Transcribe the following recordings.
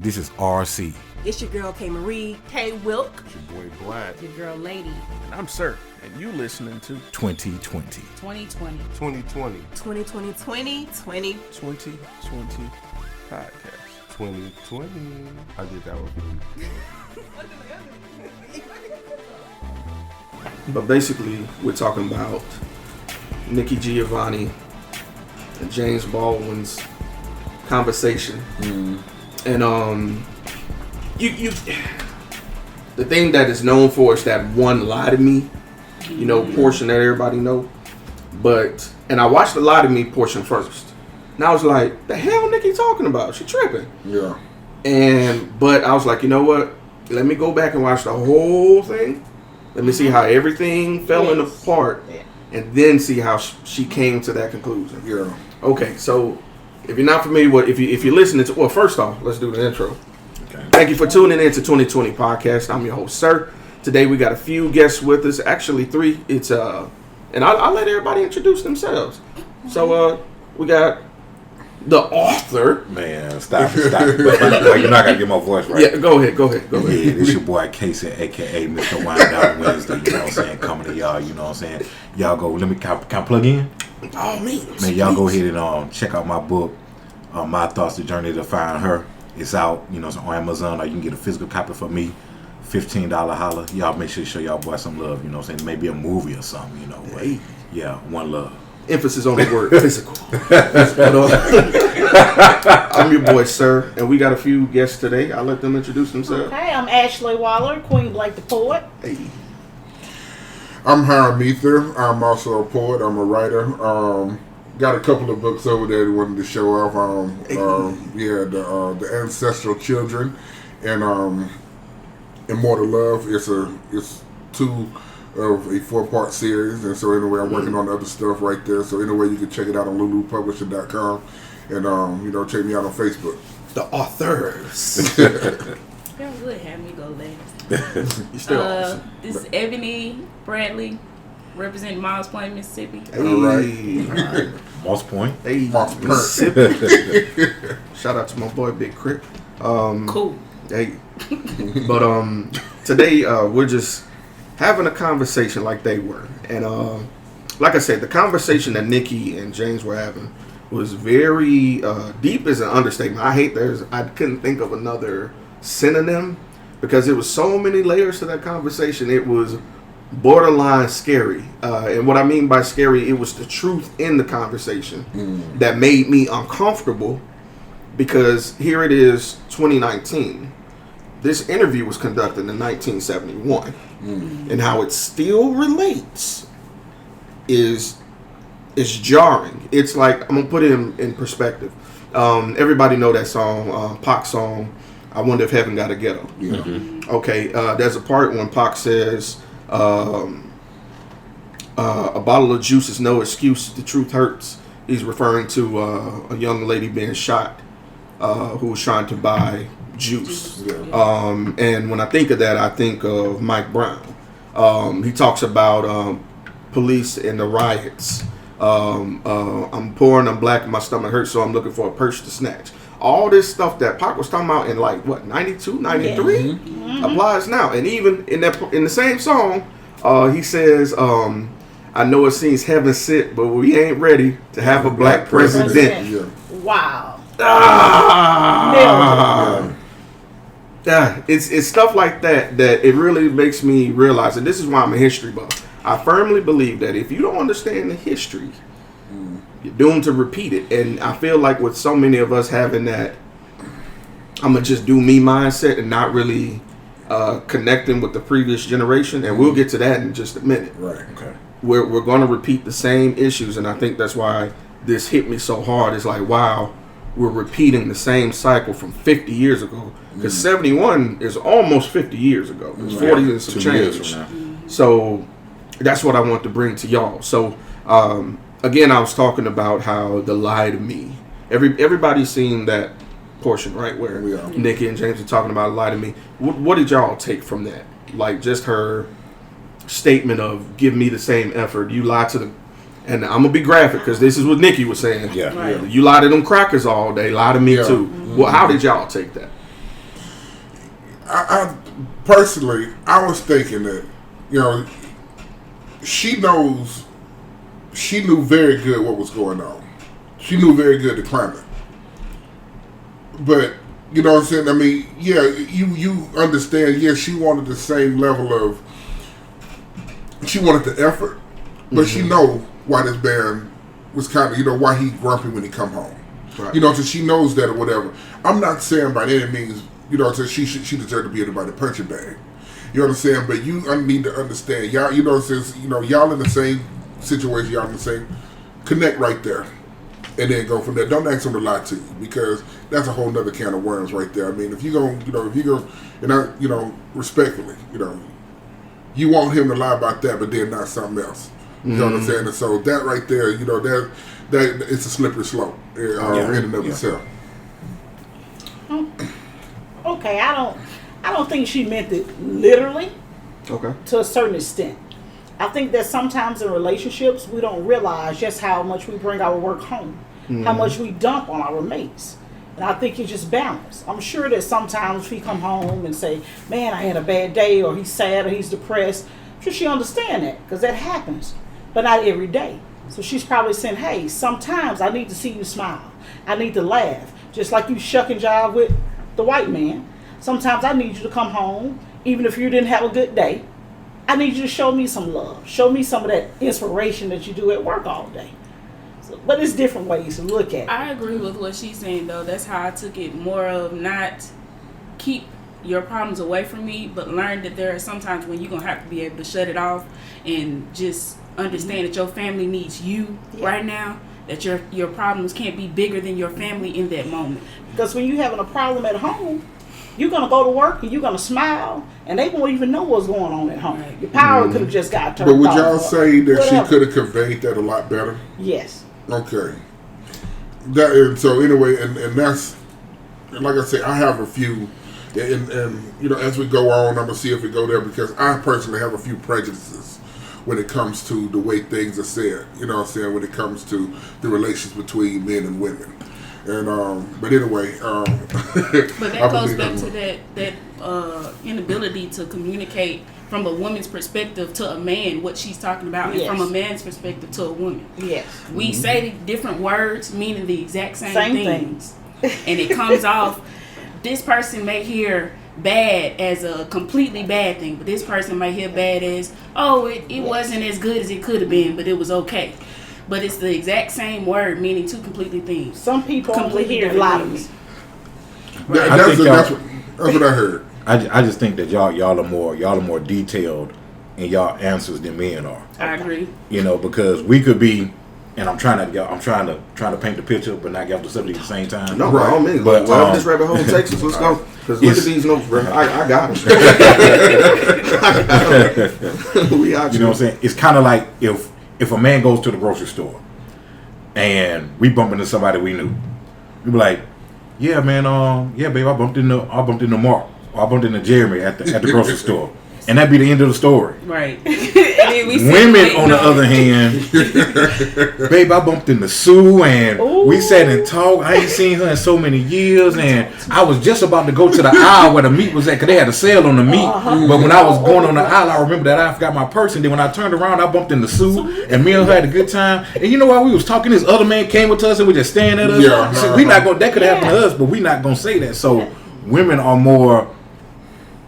This is RC. It's your girl K Marie, K Wilk, It's your boy Black, your girl Lady. and I'm Sir, and you listening to 2020. 2020. 2020 podcast. 2020. I did that one. But basically, we're talking about Nikki, Giovanni, and James Baldwin's conversation. And you the thing that is known for is that one lie to me, portion that everybody know. And I watched the lie to me portion first. And I was like, the hell Nikki talking about? She tripping. Yeah. But I was like, you know what? Let me go back and watch the whole thing. Let me see how everything fell in apart, and then see how she came to that conclusion. Yeah. Okay, so if you're not familiar with, if you're listening to, well, first off, let's do the intro. Okay. Thank you for tuning in to 2020 podcast. I'm your host, Sir. Today we got a few guests with us, actually 3. It's and I'll let everybody introduce themselves. So we got the author. Man, stop it. Like, you're not gonna get my voice right. Yeah, go ahead. Yeah, this your boy Casey, aka Mr. Wind Down Wednesday. You know what I'm saying? Coming to y'all. You know what I'm saying? Y'all go. Can I plug in? Oh Man, y'all go ahead and check out my book, My Thoughts: The Journey to Find Her. It's out. It's on Amazon, or you can get a physical copy for me. $15 holler. Y'all make sure you show y'all boy some love. You know what I'm saying? Maybe a movie or something. But, yeah, one love. Emphasis on the word physical. I'm your boy, Sir, and we got a few guests today. I'll let them introduce themselves. Hey, I'm Ashley Waller, Queen Blake the Poet. Hey. I'm Hyrim and I'm also a poet. I'm a writer. Got a couple of books over there that wanted to show off. The Ancestral Children and Immortal Love. It's 2 of a 4-part series, and so anyway, I'm working on other stuff right there. So anyway, you can check it out on lulupublisher.com, and check me out on Facebook. The authors. Y'all would have me go last. You still awesome. This is Ebony Bradley, representing Miles Point, Mississippi. Hey. All right. Moss Point. Hey, Moss Point. Mississippi. Shout out to my boy Big Crip. Cool. Hey. But today we're just having a conversation like they were. And like I said, the conversation that Nikki and James were having was very deep is an understatement. I couldn't think of another synonym because it was so many layers to that conversation. It was borderline scary. And what I mean by scary, it was the truth in the conversation that made me uncomfortable, because here it is, 2019. This interview was conducted in 1971, and how it still relates is jarring. It's like, I'm gonna put it in perspective. Everybody know that song, Pac song, "I Wonder If Heaven Got a Ghetto." Yeah. Okay, there's a part when Pac says, "A bottle of juice is no excuse. The truth hurts." He's referring to a young lady being shot who was trying to buy juice. And when I think of that, I think of Mike Brown. He talks about police and the riots. I'm poor and I'm black and my stomach hurts, so I'm looking for a purse to snatch. All this stuff that Pac was talking about in 92, 93 applies now. And even in the same song, he says, "I know it seems heaven sent, but we ain't ready to have a black president." Yeah. Wow. It's stuff like that it really makes me realize, and this is why I'm a history buff. I firmly believe that if you don't understand the history, you're doomed to repeat it. And I feel like with so many of us having that I'm gonna just do me mindset and not really connecting with the previous generation, and we'll get to that in just a minute. Right. Okay. We're going to repeat the same issues, and I think that's why this hit me so hard. It's like, wow, we're repeating the same cycle from 50 years ago, because 71 is almost 50 years ago. It's 40 and some 2 years change. from now. So that's what I want to bring to y'all. So again, I was talking about how the lie to me. Everybody's seen that portion, right, where Nikki and James are talking about lie to me. What did y'all take from that? Like, just her statement of give me the same effort. You lie to the And I'm gonna be graphic because this is what Nikki was saying. Yeah. Right. You lie to them crackers all day. Lie to me too. Well, how did y'all take that? I personally, I was thinking that, you know, she knew very good what was going on. She knew very good the climate. But, you know what I'm saying? I mean, yeah, you understand, yes, she wanted the same level of, she wanted the effort, but she know why this man was kind of, you know, why he grumpy when he come home. Right. You know, so she knows that or whatever. I'm not saying by any means, you know, so she deserved to be everybody's punching bag. You understand? But you need to understand, y'all. You know, since you know y'all in the same situation, y'all in the same connect right there, and then go from there. Don't ask him to lie to you because that's a whole nother can of worms right there. I mean, if you go, and I, you know, respectfully, you know, you want him to lie about that, but then not something else. You know what I'm saying? And so that right there, you know, that it's a slippery slope in and of itself. Okay, I don't think she meant it literally. Okay. To a certain extent. I think that sometimes in relationships we don't realize just how much we bring our work home, how much we dump on our mates. And I think it's just balance. I'm sure that sometimes we come home and say, man, I had a bad day, or he's sad, or he's depressed. I'm sure she understands that, because that happens, but not every day. So she's probably saying, hey, sometimes I need to see you smile. I need to laugh. Just like you shuck and jive with the white man. Sometimes I need you to come home, even if you didn't have a good day. I need you to show me some love. Show me some of that inspiration that you do at work all day. So, but it's different ways to look at it. I agree with what she's saying, though. That's how I took it, more of not keep your problems away from me, but learn that there are sometimes when you're going to have to be able to shut it off and just understand that your family needs you right now, that your problems can't be bigger than your family in that moment. Because when you're having a problem at home, you're going to go to work and you're going to smile, and they won't even know what's going on at home. Your power could have just got turned off. But would y'all say that she could have conveyed that a lot better? Yes. Okay. And so anyway, and that's, and like I say, I have a few, and you know, as we go on, I'm going to see if we go there, because I personally have a few prejudices when it comes to the way things are said, you know what I'm saying, when it comes to the relations between men and women. And but anyway, but that goes back to that inability to communicate from a woman's perspective to a man what she's talking about, and from a man's perspective to a woman. Yes, we say different words meaning the exact same things, and it comes off. This person may hear bad as a completely bad thing, but this person may hear bad as, oh, it wasn't as good as it could have been, but it was okay. But it's the exact same word meaning two completely things. Some people completely hear a lot of me. That's what I heard. I just think that y'all are more detailed in y'all answers than men are. I agree. You know, because we could be, and I'm trying to paint the picture, but not get off the subject at the same time. No, by all means. But whatever this rabbit hole takes us, let's go. Because look at these notes, bro. I got them. We out. You know what I'm saying? It's kind of like if a man goes to the grocery store and we bump into somebody we knew, we be like, yeah, man, yeah, babe, I bumped into Mark, or I bumped into Jeremy at the grocery store. And that'd be the end of the story. Right. Women, on the other hand, babe, I bumped into Sue, and we sat and talked. I ain't seen her in so many years, and I was just about to go to the aisle where the meat was at, because they had a sale on the meat. But when I was going on the aisle, I remember that I forgot my purse, and then when I turned around, I bumped into Sue, and me and her had a good time. And you know, while we was talking, this other man came up to us and was just staring at us. Yeah, so we not gonna, that could happen to us, but we not gonna say that. So women are more,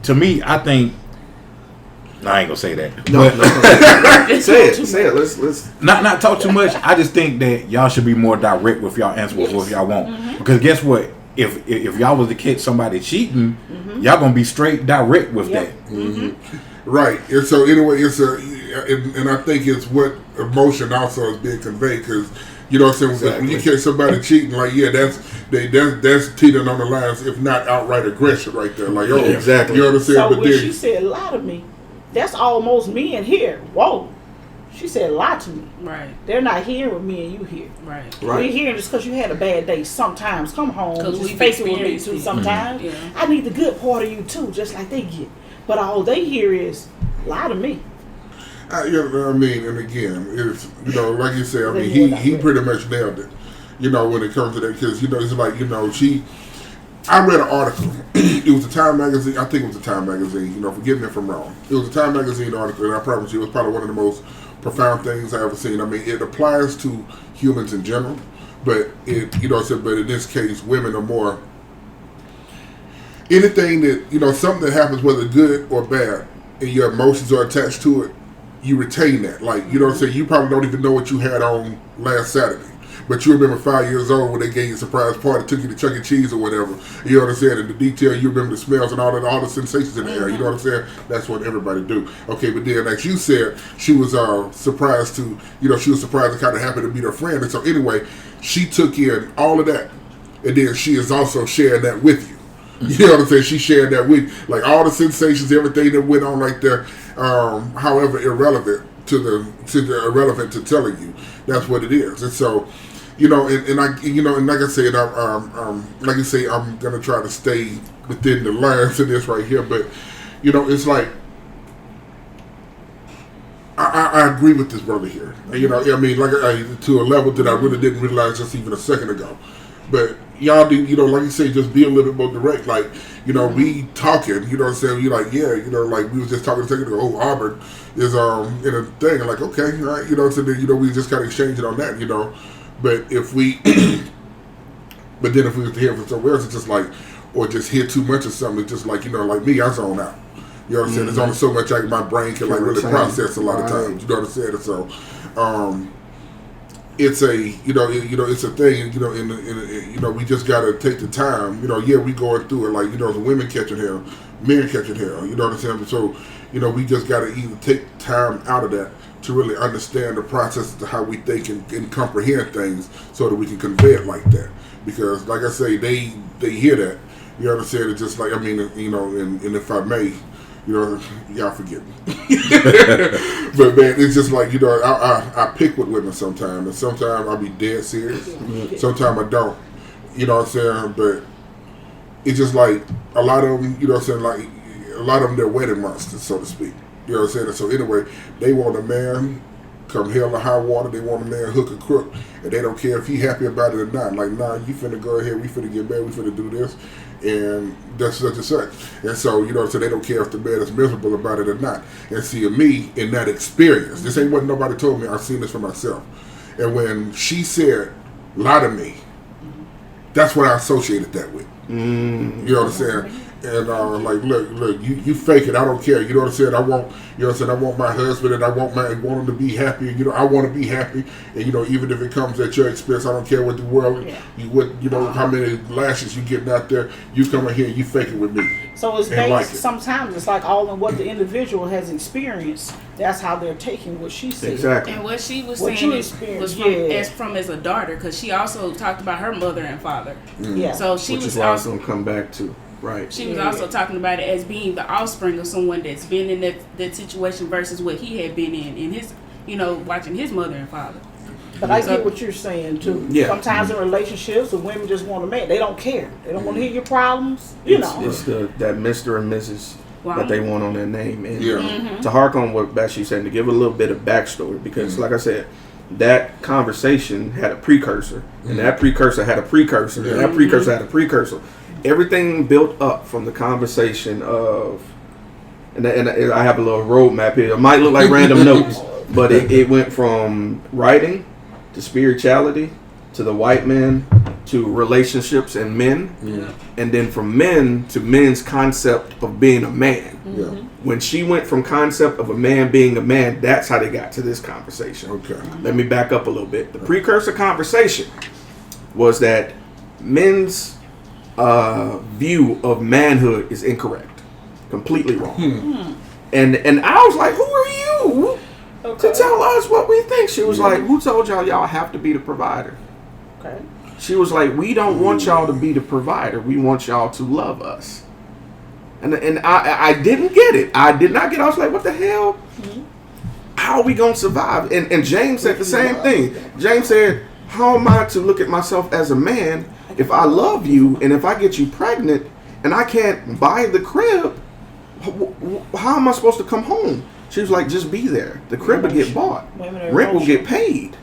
to me, I think. No, I ain't gonna say that. No. Say it. Let's not talk too much. I just think that y'all should be more direct with y'all answer with what y'all want. Because guess what? If y'all was to catch somebody cheating, y'all gonna be straight direct with that. Right. And so anyway, and I think it's what emotion also is being conveyed, because you know what I'm saying. Exactly. When you catch somebody cheating, like that's cheating on the lines, if not outright aggression, right there. Like exactly. You know what I'm saying? So but when then, she said lie to me, that's almost me in here. Whoa. She said lie to me. Right. They're not hearing what me and you hear. Right. We're hearing just because you had a bad day sometimes. Come home. Just face it with me too sometimes. I need the good part of you too, just like they get. But all they hear is lie to me. You know what I mean? And again, it's, you know, like you said, I mean, he pretty much nailed it. You know, when it comes to that, because, you know, it's like, you know, I read an article. It was a Time magazine. I think it was a Time magazine. Forgive me if I'm wrong. It was a Time magazine article, and I promise you, it was probably one of the most profound things I ever seen. I mean, it applies to humans in general, but but in this case, women are more. Anything that something that happens, whether good or bad, and your emotions are attached to it, you retain that. Like, you probably don't even know what you had on last Saturday. But you remember 5 years old when they gave you a surprise party, took you to Chuck E. Cheese or whatever. You know what I'm saying? And the detail, you remember the smells and all the sensations in the air. You know what I'm saying? That's what everybody do. Okay, but then, like you said, she was surprised to, she was surprised it kind of happened to be her friend. And so anyway, she took in all of that. And then she is also sharing that with you. You know what I'm saying? She shared that with you. Like all the sensations, everything that went on right there, however irrelevant irrelevant to telling you. That's what it is. And so, and like I said, like you say, I'm gonna try to stay within the lines of this right here. But it's like I agree with this brother here. I mean, like to a level that I really didn't realize just even a second ago. But y'all do, like you say, just be a little bit more direct. Like, we talking, you know what I'm saying? You're like, yeah, like we was just talking a second ago. Oh, Auburn is in a thing. I'm like, okay, all right, so then, we just kind of exchanging on that, But if we, but then if we was to hear from somewhere else, it's just like, or just hear too much of something, it's just like, like me, I zone out. You know what I'm saying? There's only so much my brain can like really process a lot of times. You know what I'm saying? And so, it's a it's a thing. We just gotta take the time. Yeah, we going through it. Like the women catching hell, men catching hell. You know what I'm saying? So we just gotta either take time out of that to really understand the process of how we think and comprehend things, so that we can convey it like that. Because like I say, they hear that. You know what I'm saying? It's just like, I mean, and if I may. Y'all forgive me. But man, it's just like, I pick with women sometimes, and sometimes I'll be dead serious. Sometimes I don't. You know what I'm saying? But it's just like a lot of them, like a lot of them, they're wedding monsters, so to speak. You know what I'm saying? And so anyway, they want a man, come hell or high water, they want a man hook or crook, and they don't care if he happy about it or not. Like, nah, you finna go ahead, we finna get married, we finna do this, and that's such and such. And so, so they don't care if the man is miserable about it or not. And see, me, in that experience, this ain't what nobody told me, I've seen this for myself. And when she said, lie to me, that's what I associated that with. You know what I'm saying? And like, look, you fake it. I don't care. You know what I'm saying? I want my husband, and I want him to be happy. And, I want to be happy. And even if it comes at your expense, I don't care what the world, how many lashes you getting out there. You come in here, you fake it with me. So it's based. Sometimes it's like all in what the individual has experienced. That's how they're taking what she said. Exactly. And what she was saying was from as a daughter, because she also talked about her mother and father. Yeah. So she Which was is what also I was gonna come back to. Right. She was also talking about it as being the offspring of someone that's been in that situation versus what he had been in his, watching his mother and father. But I get what you're saying too. Yeah. Sometimes in relationships, the women just want a man. They don't care. They don't want to hear your problems. It's that Mr. and Mrs. that they want on their name. And to hark on what Bashi said, to give a little bit of backstory, because like I said, that conversation had a precursor, and that precursor had a precursor, and that precursor had a precursor. Everything built up from the conversation of, and I have a little roadmap here. It might look like random notes, but it went from writing to spirituality to the white man to relationships and men, and then from men to men's concept of being a man. When she went from concept of a man being a man, that's how they got to this conversation. Okay. Let me back up a little bit. The precursor conversation was that men's view of manhood is incorrect, completely wrong. And I was like, who are you to tell us what we think? She was like, who told y'all have to be the provider? Okay. She was like, we don't want y'all to be the provider, we want y'all to love us. And I didn't get it. I did not get it. I was like, what the hell? How are we gonna survive? And James said the same thing. James said, how am I to look at myself as a man if I love you, and if I get you pregnant and I can't buy the crib, how am I supposed to come home? She was like, just be there. The crib will get bought. Rent will get paid.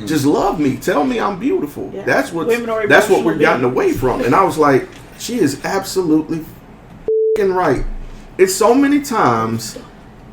Just love me. Tell me I'm beautiful. That's what we've gotten away from. And I was like, She is absolutely f***ing right. It's so many times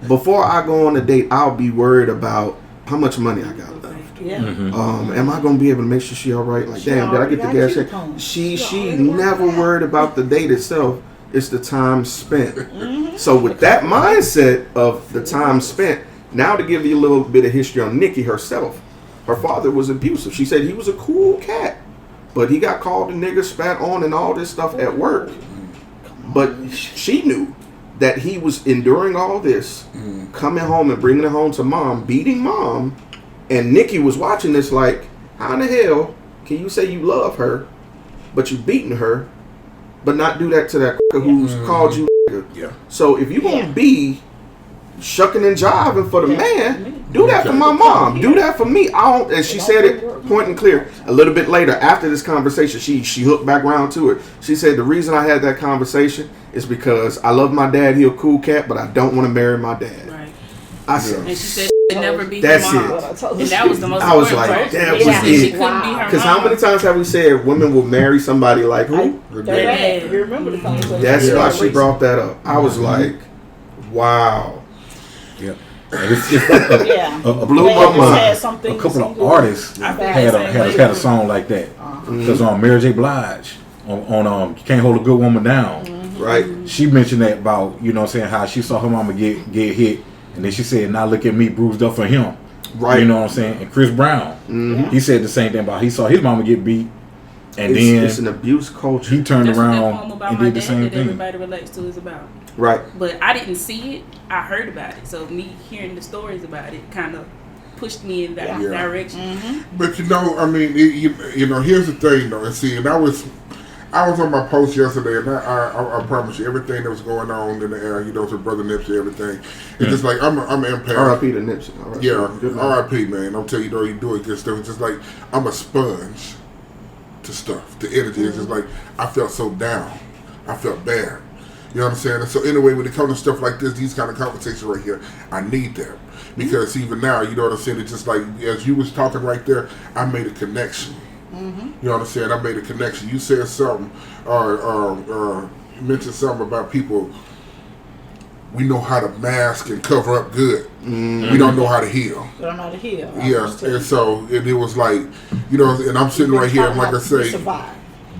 before I go on a date, I'll be worried about how much money I got left. Yeah. Am I gonna be able to make sure she all right? Like, damn, did I get the gas check? She never worried about the date itself. It's the time spent. So with that mindset of the time spent, now to give you a little bit of history on Nikki herself, her father was abusive. She said he was a cool cat, but he got called a nigger, spat on, and all this stuff at work. But she knew that he was enduring all this, coming home and bringing it home to mom, beating mom, and Nikki was watching this like, how in the hell can you say you love her, but you beating her, but not do that to that who's called you nigga? Yeah. So if you gonna be shucking and jiving for the man, do that for my mom. Do that for me. I don't. And she said it point and clear. A little bit later, after this conversation, she hooked back around to it. She said the reason I had that conversation is because I love my dad. He a cool cat, but I don't want to marry my dad. Right. I said, and she said she'd never be her mom. That's it. And that was the most. I was like, that was it. She couldn't be her. Because how many times have we said women will marry somebody like who? Her dad. You remember the conversation? That's why she brought that up. I was like, wow. Yeah. Blew my mind. A couple of artists had a song like that. Because on Mary J. Blige on Can't Hold a Good Woman Down, right? She mentioned that about, you know what I'm saying, how she saw her mama get hit, and then she said, now look at me bruised up for him. Right. You know what I'm saying? And Chris Brown, he said the same thing about he saw his mama get beat, and then it's an abuse culture. He turned around and did the same thing. Everybody relates to is about. Right. But I didn't see it. I heard about it. So me hearing the stories about it kind of pushed me in that direction. But you know, I mean, you know, here's the thing though. And see, and I was on my post yesterday, and I promise you, everything that was going on in the air, you know, with Brother Nipsey, everything. It's just like I'm an empath. R.I.P. to Nipsey. Yeah, R.I.P. man. I'll tell you, though, you doing good stuff. It's just like I'm a sponge to stuff, to energy. It's just like I felt so down. I felt bad. You know what I'm saying? And so anyway, when it comes to stuff like this, these kind of conversations right here, I need them. Because even now, you know what I'm saying? It's just like, as you was talking right there, I made a connection. You know what I'm saying? I made a connection. You said something, or you mentioned something about people, we know how to mask and cover up good. We don't know how to heal. We don't know how to heal. Yeah, and so it was like, you know, and I'm sitting right here, and like I say,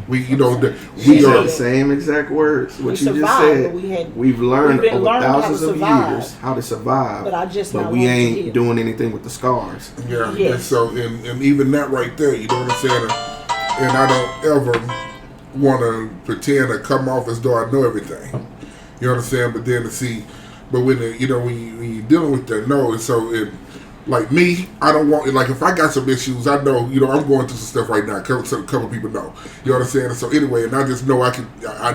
we are the same exact words. What you just said. We've learned over thousands of years how to survive, but we ain't doing anything with the scars. Yeah, and so and even that right there, you know what I'm saying. And I don't ever want to pretend or come off as though I know everything. You know what I'm saying? But then when you're dealing with that, and so like me, I don't want, like if I got some issues, I know, you know, I'm going through some stuff right now. A couple people know. You know what I'm saying? And so anyway, and I just know I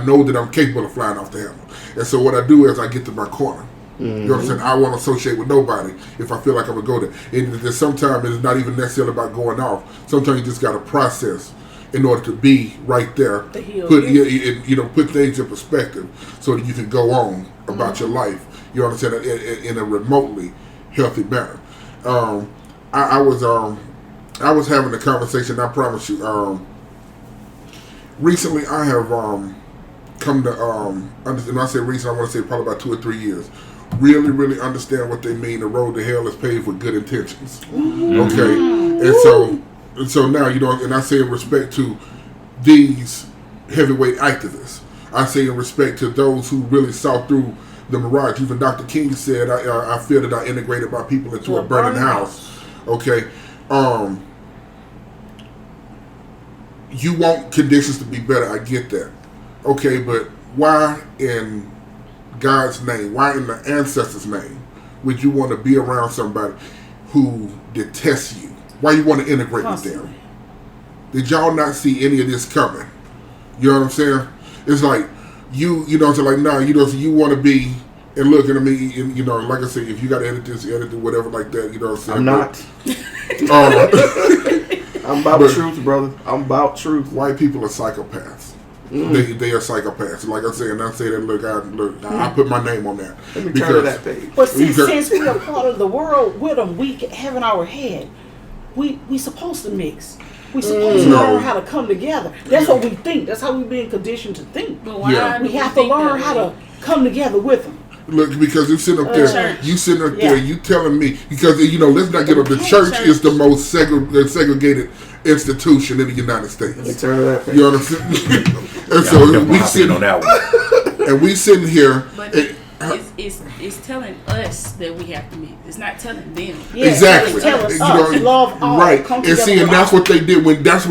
know that I'm capable of flying off the handle. And so what I do is I get to my corner. You know what I'm saying? I won't associate with nobody if I feel like I'm going to go there. And sometimes it's not even necessarily about going off. Sometimes you just got to process in order to be right there. Put things in perspective so that you can go on about your life. You know what I'm saying? In a remotely healthy manner. I was having a conversation. I promise you. Recently, I have come to understand. When I say recent, I want to say probably about 2 or 3 years. Really, really understand what they mean. The road to hell is paved with good intentions. Okay, and so now, you know, and I say in respect to these heavyweight activists. I say in respect to those who really saw through the mirage. Even Dr. King said, I feel that I integrated my people into a burning house. Okay. You want conditions to be better. I get that. Okay, but why in God's name, why in the ancestors' name would you want to be around somebody who detests you? Why you want to integrate with them? Did y'all not see any of this coming? You know what I'm saying? It's like, you know, so like, nah, you know, so you want to be, and look, and I mean, you know, like I said, if you got to edit this, edit it, whatever, like that, you know what I'm saying? I'm not. I'm about truth, brother. I'm about truth. White people are psychopaths. They are psychopaths. Like I said, and I say that, I put my name on that. Let me turn to that page. But since we are part of the world with them, we have in our head, we supposed to mix. We're supposed to learn how to come together. That's what we think. That's how we've been conditioned to think. But why We have to learn how to come together with them. Look, because you sitting up there, Church. you telling me, because, let's not get up, the church is the most segregated institution in the United States. You understand? And so we sitting on that one. And we sitting here. But it's telling us that we have to meet. It's not telling them. Yeah, exactly. It's telling us, love all. Right. And see, and that's what they did that's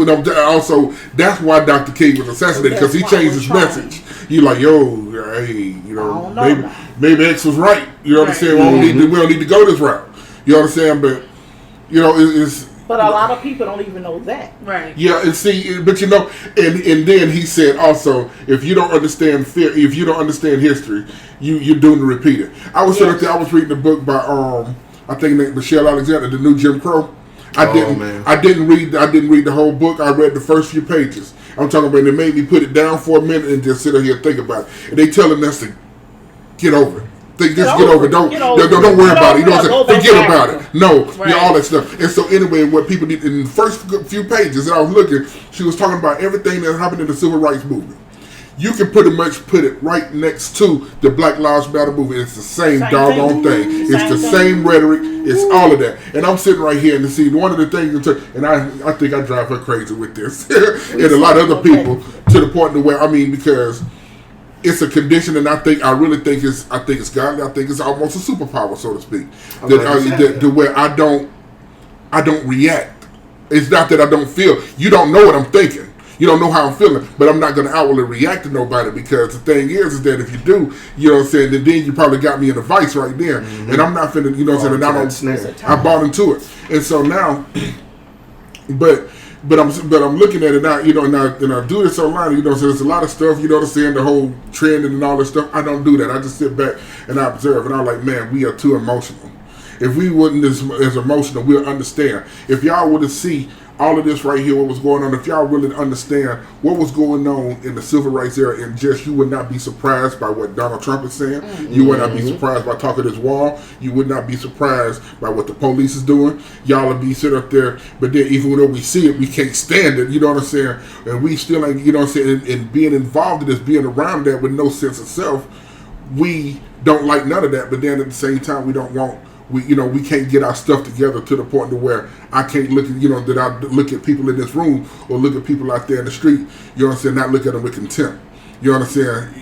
why Dr. King was assassinated, because he changed his message. You like, hey, maybe X was right. You understand? We don't need to go this route. You understand? But it's. But a lot of people don't even know that. Right. Yeah, and see, but and then he said also, if you don't understand fear, if you don't understand history, you're doomed to repeat it. I was sitting there, I was reading a book by I think Michelle Alexander, The New Jim Crow. I didn't read the whole book. I read the first few pages. I'm talking about, it made me put it down for a minute and just sit here and think about it. And they telling us to get over it. Just get over it. Don't worry about it. You know what I'm saying? Forget about it. No, all that stuff. And so anyway, what people did in the first few pages that I was looking, she was talking about everything that happened in the civil rights movement. You can pretty much put it right next to the Black Lives Matter movement. It's the same doggone thing. It's the same rhetoric. It's all of that. And I'm sitting right here and see one of the things, and I think I drive her crazy with this, and a lot of other people, to the point where, because it's a condition, and I really think it's godly. I think it's almost a superpower, so to speak. The way I don't react. It's not that I don't feel. You don't know what I'm thinking. You don't know how I'm feeling, but I'm not going to outwardly react to nobody, because the thing is that if you do, you know what I'm saying, then you probably got me in a vice right there, and I'm not finna, you know what I'm saying, I bought into it, and so now, but I'm looking at it now, and I do this online, so there's a lot of stuff, the whole trend and all this stuff. I don't do that. I just sit back and I observe, and I'm like, man, we are too emotional. If we wasn't as emotional, we'll understand. If y'all would have seen all of this right here, what was going on, if y'all really understand what was going on in the civil rights era, and just, you would not be surprised by what Donald Trump is saying. You would not be surprised by talking this wall. You would not be surprised by what the police is doing. Y'all would be sitting up there, but then even though we see it, we can't stand it, you know what I'm saying? And we still ain't, you know what I'm saying, and being involved in this, being around that with no sense of self, we don't like none of that, but then at the same time, we don't want, we can't get our stuff together to the point to where I can't look at, that I look at people in this room or look at people out there in the street, you know what I'm saying, not look at them with contempt. You understand?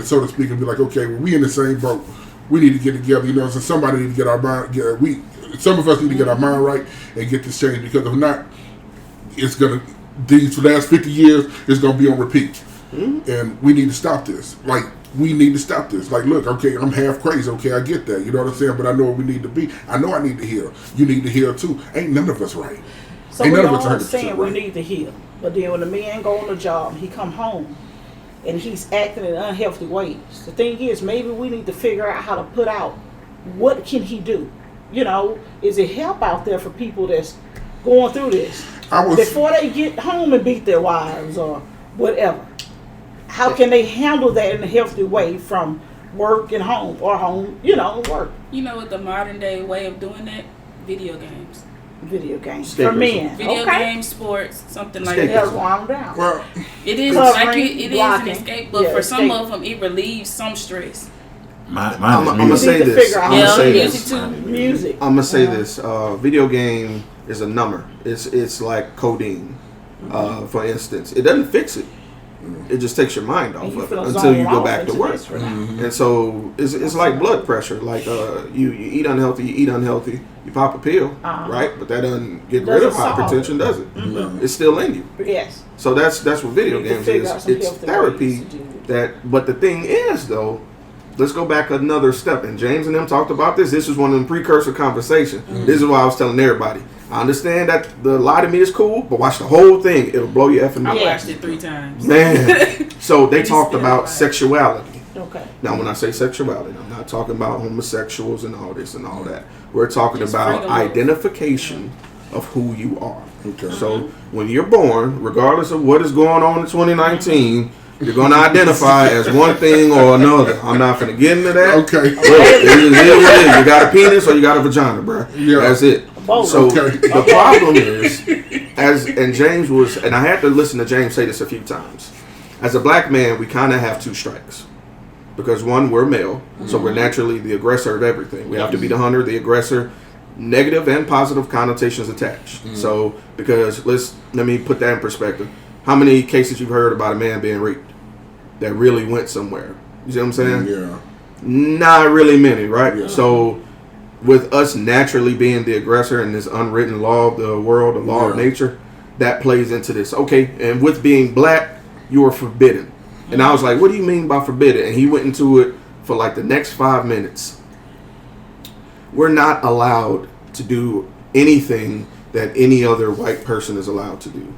So to speak, and be like, okay, well, we in the same boat. We need to get together, you know what I'm saying? Somebody need to get our mind, some of us need to get our mind right and get this changed, because if not, it's going to, these last 50 years, it's going to be on repeat. And we need to stop this. We need to stop this. Look, okay, I'm half crazy. Okay, I get that. You know what I'm saying? But I know what we need to be. I know I need to heal. You need to heal too. Ain't none of us right. So we're all saying we need to heal. But then when the man go on the job, he come home, and he's acting in unhealthy ways. The thing is, maybe we need to figure out how to put out, what can he do? Is it help out there for people that's going through this? Before they get home and beat their wives or whatever. How can they handle that in a healthy way from work and home, or home, work? You know what the modern day way of doing that? Video games. For men. Video games, sports, something like that. That's why I'm down. Well, it is an escape, but for some of them, it relieves some stress. I'm gonna say this. Music. I'm gonna say this. Video game is a number. It's like codeine. For instance, it doesn't fix it. It just takes your mind off of it until you go back to work. And so it's like blood pressure. Like you eat unhealthy, you pop a pill, right? But that doesn't get rid of hypertension, does it? It's still in you. Yes. So that's what video games is. It's therapy. But the thing is, though, let's go back another step. And James and them talked about this. This was one of them precursor conversations. This is why I was telling everybody. I understand that the lie to me is cool, but watch the whole thing. It'll blow your effing mind. I watched it 3 times. Man. So they talked about sexuality. Okay. Now, when I say sexuality, I'm not talking about homosexuals and all this and all that. We're talking about identification of who you are. Okay. So when you're born, regardless of what is going on in 2019, you're going to identify as one thing or another. I'm not going to get into that. Okay. You got a penis or you got a vagina, bro. Yeah. That's it. So the problem is, and James was, and I had to listen to James say this a few times. As a black man, we kind of have two strikes. Because one, we're male, so we're naturally the aggressor of everything. We have to be the hunter, the aggressor, negative and positive connotations attached. So, because let me put that in perspective. How many cases you've heard about a man being raped that really went somewhere? You see what I'm saying? Yeah. Not really many, right? Yeah. So, with us naturally being the aggressor and this unwritten law of the world, the law of nature, that plays into this. Okay, and with being black, you are forbidden. And I was like, what do you mean by forbidden? And he went into it for like the next 5 minutes. We're not allowed to do anything that any other white person is allowed to do.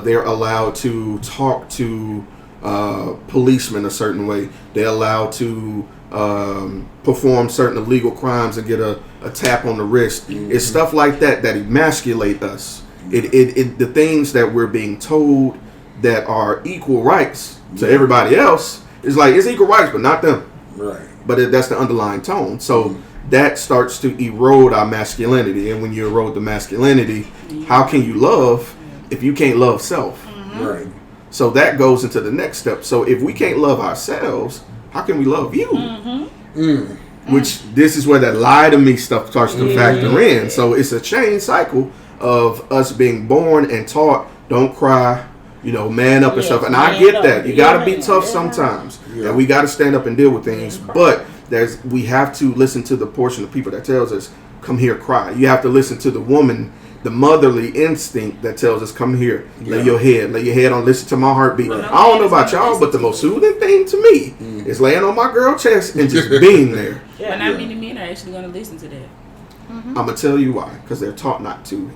They're allowed to talk to policemen a certain way. They're allowed to perform certain illegal crimes and get a tap on the wrist. It's stuff like that emasculate us. The things that we're being told that are equal rights to everybody else is like, it's equal rights, but not them. Right. But that's the underlying tone. So that starts to erode our masculinity. And when you erode the masculinity, how can you love if you can't love self? Right. So that goes into the next step. So if we can't love ourselves, how can we love you? Which this is where that lie to me stuff starts to factor in. So it's a chain cycle of us being born and taught, don't cry, man up and stuff. And I get that. You got to be tough sometimes. And we got to stand up and deal with things. But we have to listen to the portion of people that tells us, come here, cry. You have to listen to the woman, the motherly instinct that tells us, come here, lay your head on, listen to my heartbeat. I don't know about y'all, but the most soothing thing to me is laying on my girl chest and just being there. But not many men are actually going to listen to that. I'm going to tell you why. Because they're taught not to.